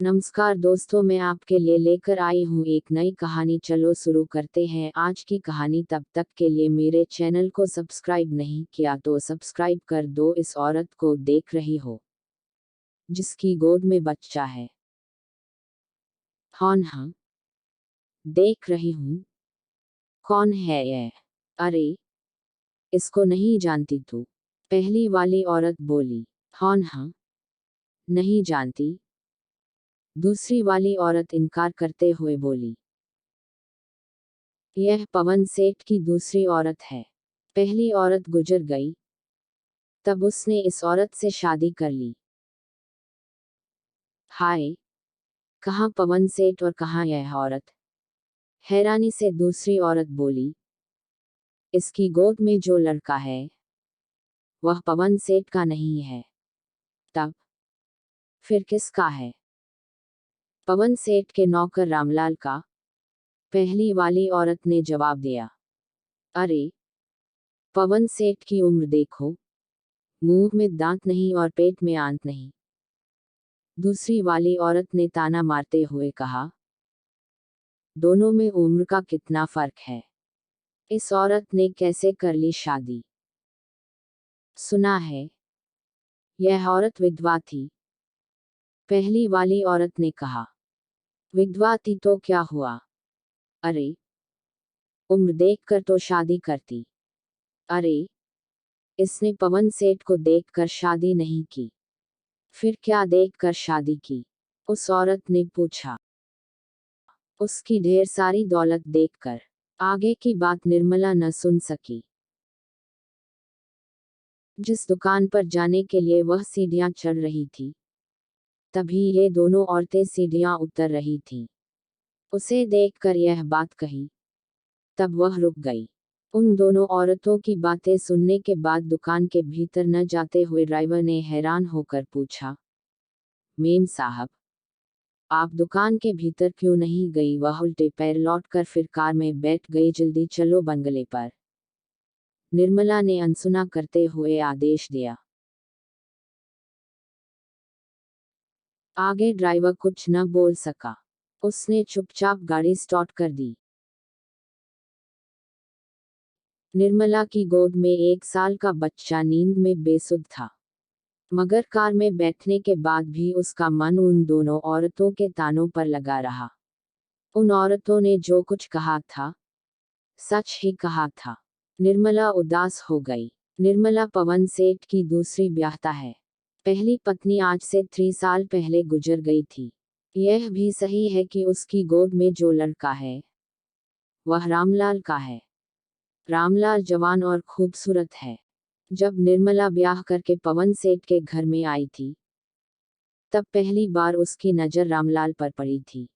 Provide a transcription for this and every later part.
नमस्कार दोस्तों, मैं आपके लिए लेकर आई हूँ एक नई कहानी। चलो शुरू करते हैं आज की कहानी। तब तक के लिए मेरे चैनल को सब्सक्राइब नहीं किया तो सब्सक्राइब कर दो। इस औरत को देख रही हो जिसकी गोद में बच्चा है? हाँ, देख रही हूँ। कौन है यह? अरे, इसको नहीं जानती तू? पहली वाली औरत बोली। हाँ, नहीं जानती। दूसरी वाली औरत इनकार करते हुए बोली। यह पवन सेठ की दूसरी औरत है। पहली औरत गुजर गई, तब उसने इस औरत से शादी कर ली। हाय, कहाँ पवन सेठ और कहाँ यह औरत? हैरानी से दूसरी औरत बोली। इसकी गोद में जो लड़का है वह पवन सेठ का नहीं है। तब फिर किसका है? पवन सेठ के नौकर रामलाल का, पहली वाली औरत ने जवाब दिया। अरे, पवन सेठ की उम्र देखो, मुंह में दांत नहीं और पेट में आंत नहीं। दूसरी वाली औरत ने ताना मारते हुए कहा। दोनों में उम्र का कितना फर्क है? इस औरत ने कैसे कर ली शादी? सुना है यह औरत विधवा थी। पहली वाली औरत ने कहा। विधवा थी तो क्या हुआ? अरे, उम्र देखकर तो शादी करती। अरे, इसने पवन सेठ को देखकर शादी नहीं की, फिर क्या देखकर शादी की? उस औरत ने पूछा। उसकी ढेर सारी दौलत देखकर। आगे की बात निर्मला न सुन सकी। जिस दुकान पर जाने के लिए वह सीढ़ियां चढ़ रही थी, तभी ये दोनों औरतें सीढ़ियां उतर रही थीं। उसे देखकर यह बात कही, तब वह रुक गई। उन दोनों औरतों की बातें सुनने के बाद दुकान के भीतर न जाते हुए ड्राइवर ने हैरान होकर पूछा। मेम साहब, आप दुकान के भीतर क्यों नहीं गई? वह उल्टे पैर लौटकर फिर कार में बैठ गई। जल्दी चलो बंगले पर, निर्मला ने अनसुना करते हुए आदेश दिया। आगे ड्राइवर कुछ न बोल सका। उसने चुपचाप गाड़ी स्टार्ट कर दी। निर्मला की गोद में 1 साल का बच्चा नींद में बेसुध था, मगर कार में बैठने के बाद भी उसका मन उन दोनों औरतों के तानों पर लगा रहा। उन औरतों ने जो कुछ कहा था, सच ही कहा था। निर्मला उदास हो गई। निर्मला पवन सेठ की दूसरी ब्याहता है। पहली पत्नी आज से 3 साल पहले गुजर गई थी। यह भी सही है कि उसकी गोद में जो लड़का है वह रामलाल का है। रामलाल जवान और खूबसूरत है। जब निर्मला ब्याह करके पवन सेठ के घर में आई थी, तब पहली बार उसकी नजर रामलाल पर पड़ी थी।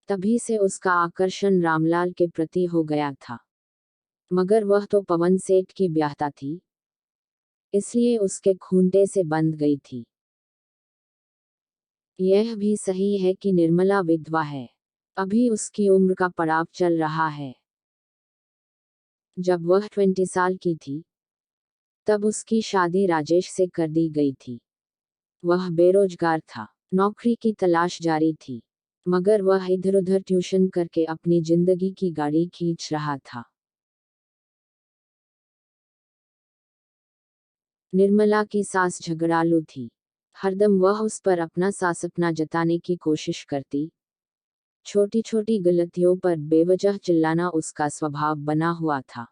तभी से उसका आकर्षण रामलाल के प्रति हो गया था। मगर वह तो पवन सेठ की ब्याहता थी, इसलिए उसके खूंटे से बंध गई थी। यह भी सही है कि निर्मला विधवा है। अभी उसकी उम्र का पड़ाव चल रहा है। जब वह 20 साल की थी, तब उसकी शादी राजेश से कर दी गई थी। वह बेरोजगार था, नौकरी की तलाश जारी थी, मगर वह इधर उधर ट्यूशन करके अपनी जिंदगी की गाड़ी खींच रहा था। निर्मला की सास झगड़ालू थी। हरदम वह उस पर अपना सासपना जताने की कोशिश करती। छोटी छोटी गलतियों पर बेवजह चिल्लाना उसका स्वभाव बना हुआ था।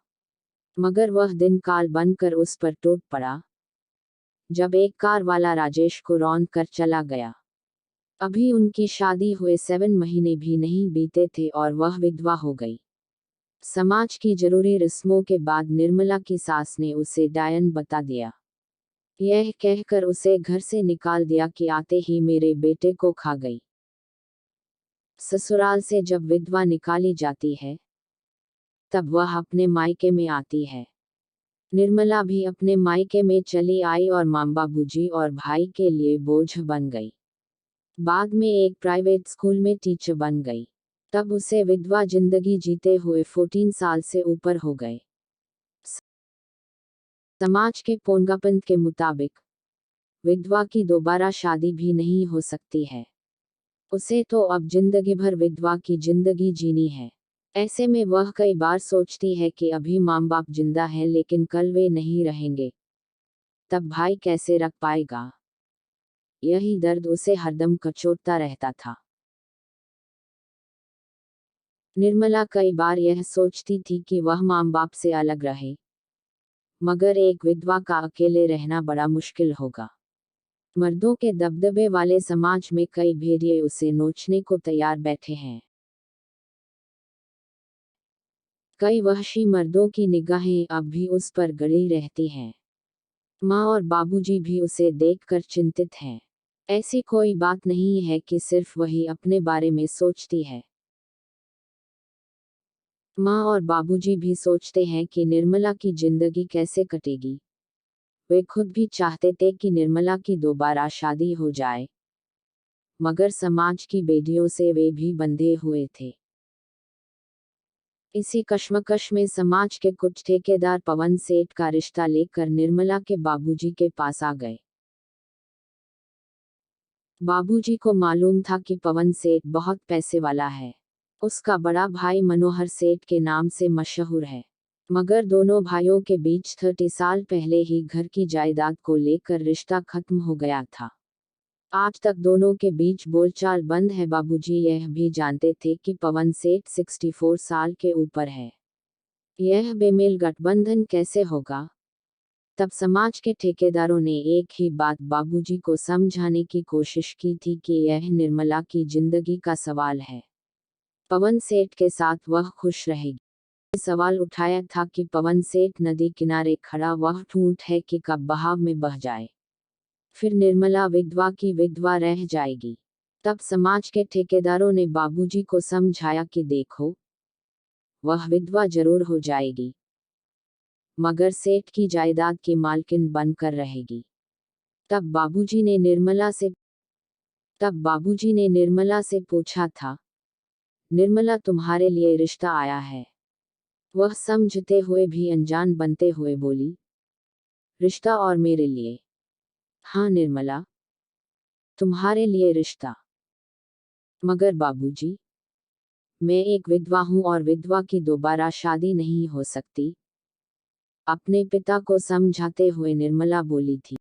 मगर वह दिन काल बनकर उस पर टूट पड़ा, जब एक कार वाला राजेश को रौंद कर चला गया। अभी उनकी शादी हुए 7 महीने भी नहीं बीते थे और वह विधवा हो गई। समाज की जरूरी रस्मों के बाद निर्मला की सास ने उसे डायन बता दिया। यह कहकर उसे घर से निकाल दिया कि आते ही मेरे बेटे को खा गई। ससुराल से जब विधवा निकाली जाती है, तब वह अपने मायके में आती है। निर्मला भी अपने मायके में चली आई और माँ बाबूजी और भाई के लिए बोझ बन गई। बाद में एक प्राइवेट स्कूल में टीचर बन गई। तब उसे विधवा जिंदगी जीते हुए 14 साल से ऊपर हो गए। समाज के पोंगापंथ के मुताबिक विधवा की दोबारा शादी भी नहीं हो सकती है। उसे तो अब जिंदगी भर विधवा की जिंदगी जीनी है। ऐसे में वह कई बार सोचती है कि अभी माँ बाप जिंदा हैं लेकिन कल वे नहीं रहेंगे, तब भाई कैसे रख पाएगा। यही दर्द उसे हरदम कचोटता रहता था। निर्मला कई बार यह सोचती थी कि वह माँ बाप से अलग रहे, मगर एक विधवा का अकेले रहना बड़ा मुश्किल होगा। मर्दों के दबदबे वाले समाज में कई भेड़िए उसे नोचने को तैयार बैठे हैं। कई वहशी मर्दों की निगाहें अब भी उस पर गड़ी रहती हैं। माँ और बाबूजी भी उसे देखकर चिंतित हैं। ऐसी कोई बात नहीं है कि सिर्फ वही अपने बारे में सोचती है। माँ और बाबूजी भी सोचते हैं कि निर्मला की जिंदगी कैसे कटेगी। वे खुद भी चाहते थे कि निर्मला की दोबारा शादी हो जाए, मगर समाज की बेड़ियों से वे भी बंधे हुए थे। इसी कश्मकश में समाज के कुछ ठेकेदार पवन सेठ का रिश्ता लेकर निर्मला के बाबूजी के पास आ गए। बाबूजी को मालूम था कि पवन सेठ बहुत पैसे वाला है। उसका बड़ा भाई मनोहर सेठ के नाम से मशहूर है, मगर दोनों भाइयों के बीच 30 साल पहले ही घर की जायदाद को लेकर रिश्ता खत्म हो गया था। आज तक दोनों के बीच बोलचाल बंद है। बाबूजी यह भी जानते थे कि पवन सेठ 64 साल के ऊपर है। यह बेमेल गठबंधन कैसे होगा। तब समाज के ठेकेदारों ने एक ही बात बाबूजी को समझाने की कोशिश की थी कि यह निर्मला की जिंदगी का सवाल है। पवन सेठ के साथ वह खुश रहेगी। सवाल उठाया था कि पवन सेठ नदी किनारे खड़ा वह ढूंढ है कि कब बहाव में बह जाए, फिर निर्मला विधवा की विधवा रह जाएगी। तब समाज के ठेकेदारों ने बाबूजी को समझाया कि देखो, वह विधवा जरूर हो जाएगी, मगर सेठ की जायदाद की मालकिन बनकर रहेगी। तब बाबूजी ने निर्मला से पूछा था, निर्मला तुम्हारे लिए रिश्ता आया है। वह समझते हुए भी अनजान बनते हुए बोली, रिश्ता और मेरे लिए? हाँ निर्मला, तुम्हारे लिए रिश्ता। मगर बाबूजी, मैं एक विधवा हूँ और विधवा की दोबारा शादी नहीं हो सकती। अपने पिता को समझाते हुए निर्मला बोली थी।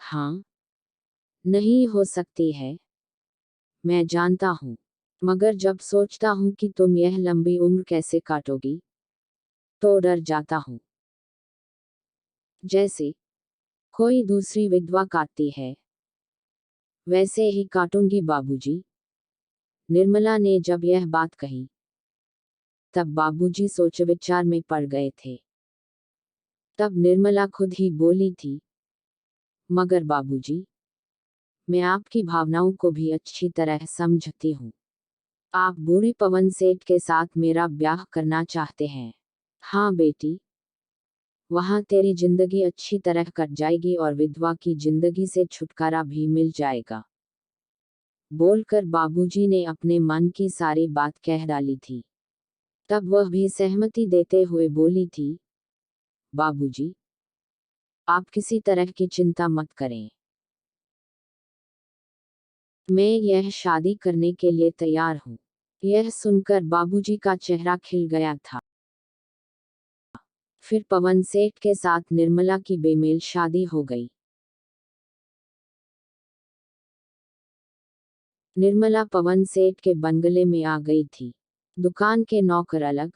हाँ, नहीं हो सकती है, मैं जानता हूँ, मगर जब सोचता हूँ कि तुम यह लंबी उम्र कैसे काटोगी, तो डर जाता हूँ। जैसे कोई दूसरी विधवा काटती है, वैसे ही काटूंगी बाबूजी। निर्मला ने जब यह बात कही, तब बाबूजी सोच विचार में पड़ गए थे। तब निर्मला खुद ही बोली थी, मगर बाबूजी, मैं आपकी भावनाओं को भी अच्छी तरह समझती हूँ। आप बूढ़े पवन सेठ के साथ मेरा ब्याह करना चाहते हैं। हाँ बेटी, वहाँ तेरी जिंदगी अच्छी तरह कट जाएगी और विधवा की जिंदगी से छुटकारा भी मिल जाएगा। बोलकर बाबूजी ने अपने मन की सारी बात कह डाली थी। तब वह भी सहमति देते हुए बोली थी, बाबूजी, आप किसी तरह की चिंता मत करें। मैं यह शादी करने के लिए तैयार हूँ। यह सुनकर बाबूजी का चेहरा खिल गया था। फिर पवन सेठ के साथ निर्मला की बेमेल शादी हो गई। निर्मला पवन सेठ के बंगले में आ गई थी। दुकान के नौकर अलग,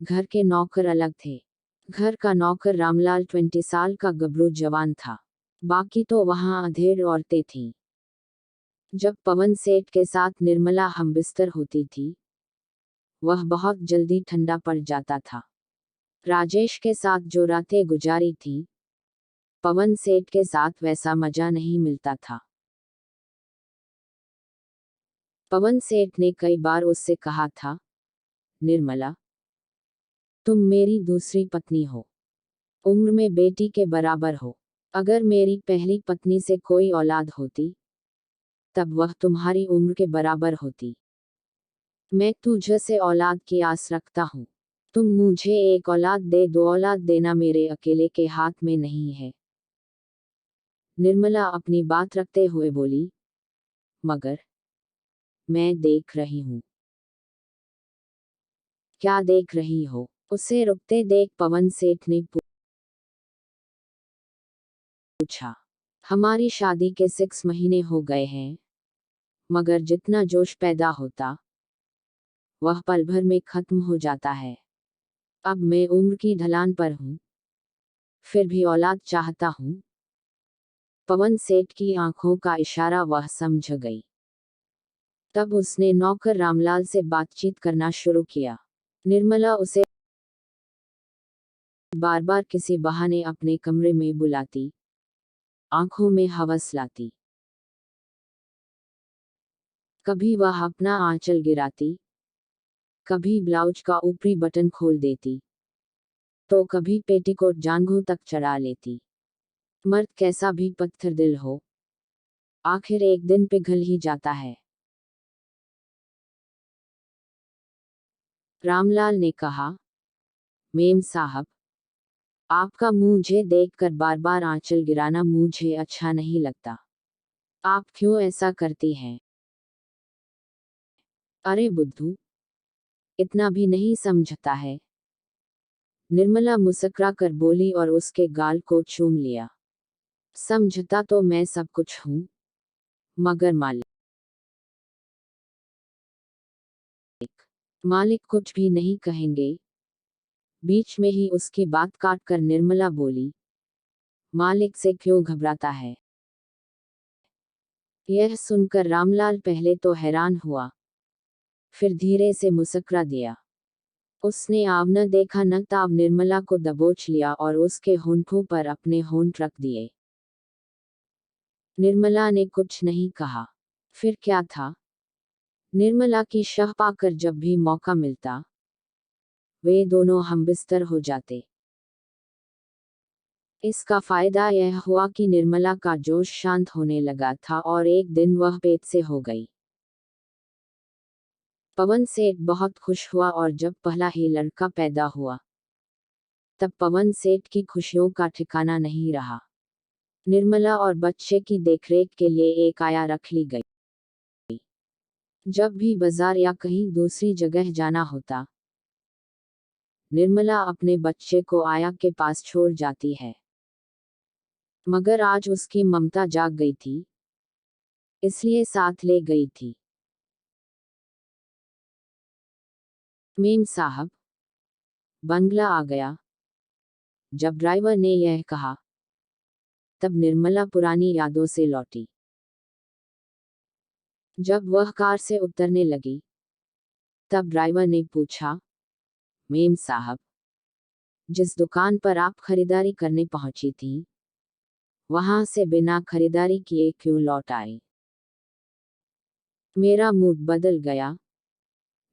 घर के नौकर अलग थे। घर का नौकर रामलाल 20 साल का गबरू जवान था, बाकी तो वहां अधेड़ औरतें थीं। जब पवन सेठ के साथ निर्मला हमबिस्तर होती थी, वह बहुत जल्दी ठंडा पड़ जाता था। राजेश के साथ जो रातें गुजारी थी, पवन सेठ के साथ वैसा मजा नहीं मिलता था। पवन सेठ ने कई बार उससे कहा था, निर्मला, तुम मेरी दूसरी पत्नी हो, उम्र में बेटी के बराबर हो। अगर मेरी पहली पत्नी से कोई औलाद होती, तब वह तुम्हारी उम्र के बराबर होती। मैं तुझसे औलाद की आस रखता हूँ। तुम मुझे एक औलाद दे दो, औलाद देना मेरे अकेले के हाथ में नहीं है। निर्मला अपनी बात रखते हुए बोली, मगर मैं देख रही हूँ। क्या देख रही हो? उसे रुकते देख पवन सेठ ने पूछा। हमारी शादी के 6 महीने हो गए हैं, मगर जितना जोश पैदा होता वह पल भर में खत्म हो जाता है। अब मैं उम्र की ढलान पर हूँ, फिर भी औलाद चाहता हूँ। पवन सेठ की आंखों का इशारा वह समझ गई। तब उसने नौकर रामलाल से बातचीत करना शुरू किया। निर्मला उसे बार बार किसी बहाने अपने कमरे में बुलाती, आंखों में हवस लाती। कभी वह अपना आंचल गिराती, कभी ब्लाउज का ऊपरी बटन खोल देती, तो कभी पेटीकोट जांघों तक चढ़ा लेती। मर्द कैसा भी पत्थर दिल हो, आखिर एक दिन पिघल ही जाता है। रामलाल ने कहा, मेम साहब, आपका मुझे देखकर बार बार आंचल गिराना मुझे अच्छा नहीं लगता। आप क्यों ऐसा करती हैं? अरे बुद्धू, इतना भी नहीं समझता है। निर्मला मुस्कुरा कर बोली और उसके गाल को चूम लिया। समझता तो मैं सब कुछ हूँ, मगर मालिक कुछ भी नहीं कहेंगे। बीच में ही उसकी बात काट कर निर्मला बोली, मालिक से क्यों घबराता है? यह सुनकर रामलाल पहले तो हैरान हुआ, फिर धीरे से मुस्कुरा दिया। उसने आव न देखा न ताव निर्मला को दबोच लिया और उसके होंठों पर अपने होंठ रख दिए। निर्मला ने कुछ नहीं कहा। फिर क्या था? निर्मला की शह पाकर जब भी मौका मिलता, वे दोनों हमबिस्तर हो जाते। इसका फायदा यह हुआ कि निर्मला का जोश शांत होने लगा था और एक दिन वह पेट से हो गई। पवन सेठ बहुत खुश हुआ और जब पहला ही लड़का पैदा हुआ, तब पवन सेठ की खुशियों का ठिकाना नहीं रहा। निर्मला और बच्चे की देखरेख के लिए एक आया रख ली गई। जब भी बाजार या कहीं दूसरी जगह जाना होता, निर्मला अपने बच्चे को आया के पास छोड़ जाती है। मगर आज उसकी ममता जाग गई थी, इसलिए साथ ले गई थी। मेम साहब, बंगला आ गया। जब ड्राइवर ने यह कहा, तब निर्मला पुरानी यादों से लौटी। जब वह कार से उतरने लगी, तब ड्राइवर ने पूछा, मेम साहब, जिस दुकान पर आप खरीदारी करने पहुंची थी, वहां से बिना खरीदारी किए क्यों लौट आई? मेरा मूड बदल गया,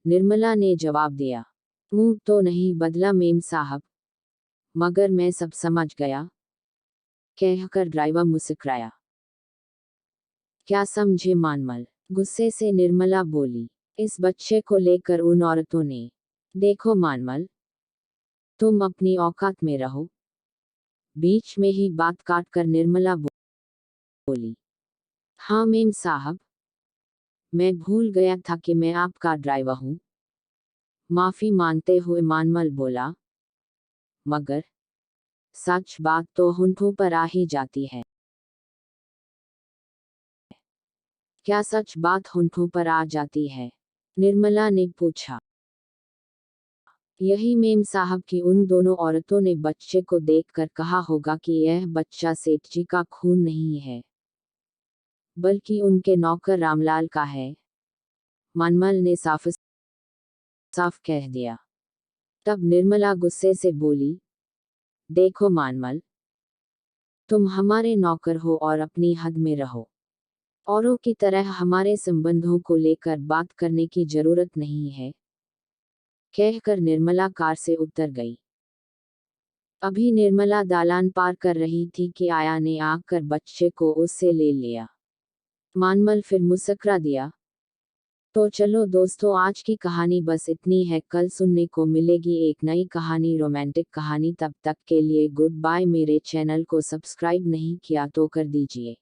निर्मला ने जवाब दिया। मूड तो नहीं बदला मेम साहब, मगर मैं सब समझ गया, कहकर ड्राइवर मुस्कुराया। क्या समझे मानमल? गुस्से से निर्मला बोली। इस बच्चे को लेकर उन औरतों ने। देखो मानमल, तुम अपनी औकात में रहो। बीच में ही बात काट कर निर्मला बोली। हाँ मेम साहब, मैं भूल गया था कि मैं आपका ड्राइवर हूँ। माफी मांगते हुए मानमल बोला, मगर सच बात तो होंठों पर आ ही जाती है। क्या सच बात होंठों पर आ जाती है? निर्मला ने पूछा। यही मेम साहब की उन दोनों औरतों ने बच्चे को देखकर कहा होगा कि यह बच्चा सेठ जी का खून नहीं है, बल्कि उनके नौकर रामलाल का है। मनमल ने साफ साफ कह दिया। तब निर्मला गुस्से से बोली, देखो मानमल, तुम हमारे नौकर हो और अपनी हद में रहो। औरों की तरह हमारे संबंधों को लेकर बात करने की जरूरत नहीं है। कहकर निर्मला कार से उतर गई। अभी निर्मला दालान पार कर रही थी कि आया ने आकर बच्चे को उससे ले लिया। मानमल फिर मुस्कुरा दिया। तो चलो दोस्तों, आज की कहानी बस इतनी है। कल सुनने को मिलेगी एक नई कहानी, रोमांटिक कहानी। तब तक के लिए गुड बाय। मेरे चैनल को सब्सक्राइब नहीं किया तो कर दीजिए।